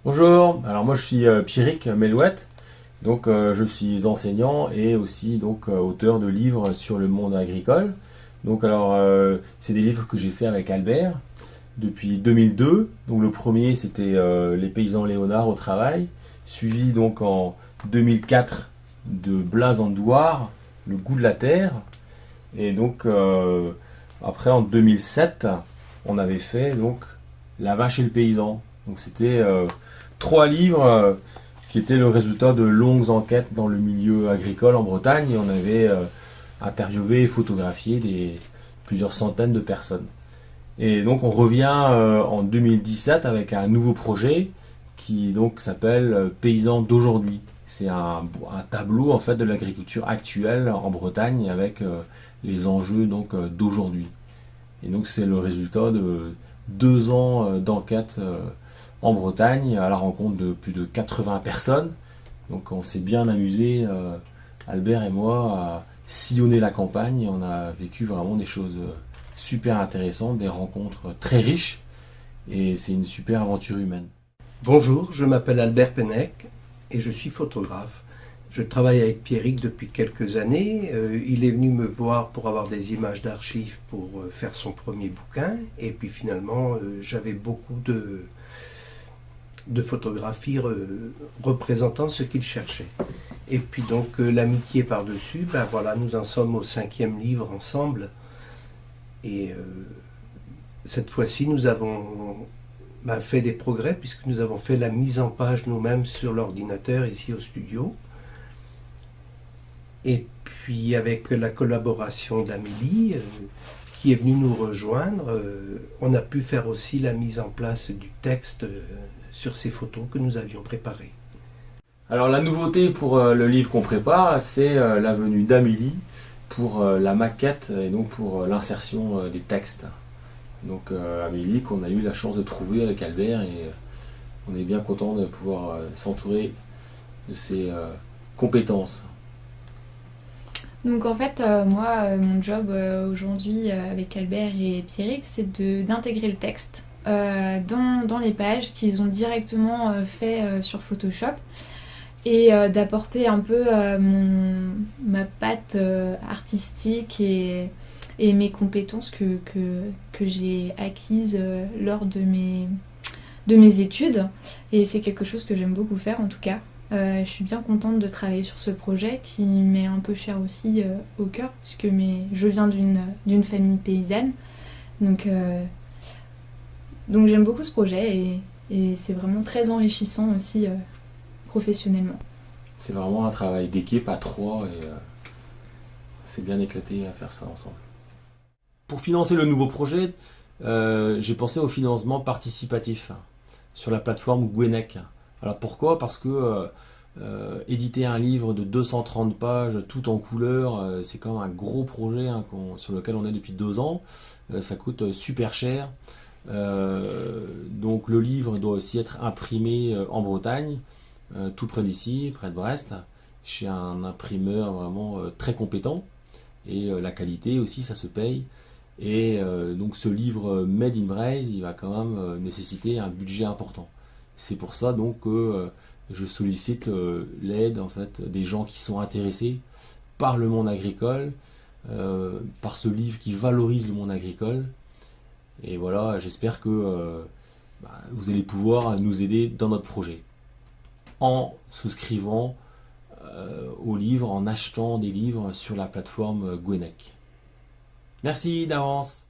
Bonjour, alors moi je suis Pierrick Melouette, donc je suis enseignant et aussi donc auteur de livres sur le monde agricole. Donc alors c'est des livres que j'ai fait avec Albert depuis 2002. Donc le premier c'était Les paysans léonards au travail, suivi donc en 2004 de Blaise en Douar, Le goût de la terre. Et donc après en 2007 on avait fait donc La vache et le paysan. Donc c'était trois livres qui étaient le résultat de longues enquêtes dans le milieu agricole en Bretagne, et on avait interviewé et photographié plusieurs centaines de personnes. Et donc on revient en 2017 avec un nouveau projet qui donc s'appelle Paysans d'aujourd'hui. C'est un tableau en fait de l'agriculture actuelle en Bretagne avec les enjeux donc d'aujourd'hui. Et donc c'est le résultat de 2 ans d'enquête en Bretagne à la rencontre de plus de 80 personnes. Donc on s'est bien amusé, Albert et moi, à sillonner la campagne. On a vécu vraiment des choses super intéressantes, des rencontres très riches, et c'est une super aventure humaine. Bonjour, je m'appelle Albert Pennec et je suis photographe. Je travaille avec Pierrick depuis quelques années. Il est venu me voir pour avoir des images d'archives pour faire son premier bouquin. Et puis finalement, j'avais beaucoup de photographies représentant ce qu'il cherchait. Et puis donc l'amitié par-dessus, ben voilà, nous en sommes au 5e livre ensemble. Et cette fois-ci, nous avons fait des progrès puisque nous avons fait la mise en page nous-mêmes sur l'ordinateur ici au studio. Et puis avec la collaboration d'Amélie qui est venue nous rejoindre, on a pu faire aussi la mise en place du texte sur ces photos que nous avions préparées. Alors la nouveauté pour le livre qu'on prépare, c'est la venue d'Amélie pour la maquette et donc pour l'insertion des textes. Donc Amélie qu'on a eu la chance de trouver avec Albert, et on est bien content de pouvoir s'entourer de ses compétences. Donc en fait, moi, mon job aujourd'hui avec Albert et Pierrick, c'est d'intégrer le texte dans les pages qu'ils ont directement fait sur Photoshop, et d'apporter un peu ma patte artistique et mes compétences que j'ai acquises lors de mes études. Et c'est quelque chose que j'aime beaucoup faire en tout cas. Je suis bien contente de travailler sur ce projet qui m'est un peu cher aussi au cœur, puisque je viens d'une famille paysanne. Donc j'aime beaucoup ce projet, et c'est vraiment très enrichissant aussi professionnellement. C'est vraiment un travail d'équipe à trois, et c'est bien éclaté à faire ça ensemble. Pour financer le nouveau projet, j'ai pensé au financement participatif sur la plateforme Gwenec. Alors pourquoi? Parce que éditer un livre de 230 pages tout en couleur, c'est quand même un gros projet sur lequel on est depuis 2 ans. Ça coûte super cher. Donc le livre doit aussi être imprimé en Bretagne, tout près d'ici, près de Brest, chez un imprimeur vraiment très compétent. Et la qualité aussi, ça se paye. Et donc ce livre Made in Braise, il va quand même nécessiter un budget important. C'est pour ça donc que je sollicite l'aide en fait des gens qui sont intéressés par le monde agricole, par ce livre qui valorise le monde agricole. Et voilà, j'espère que vous allez pouvoir nous aider dans notre projet en souscrivant au livre, en achetant des livres sur la plateforme Gwenec. Merci d'avance.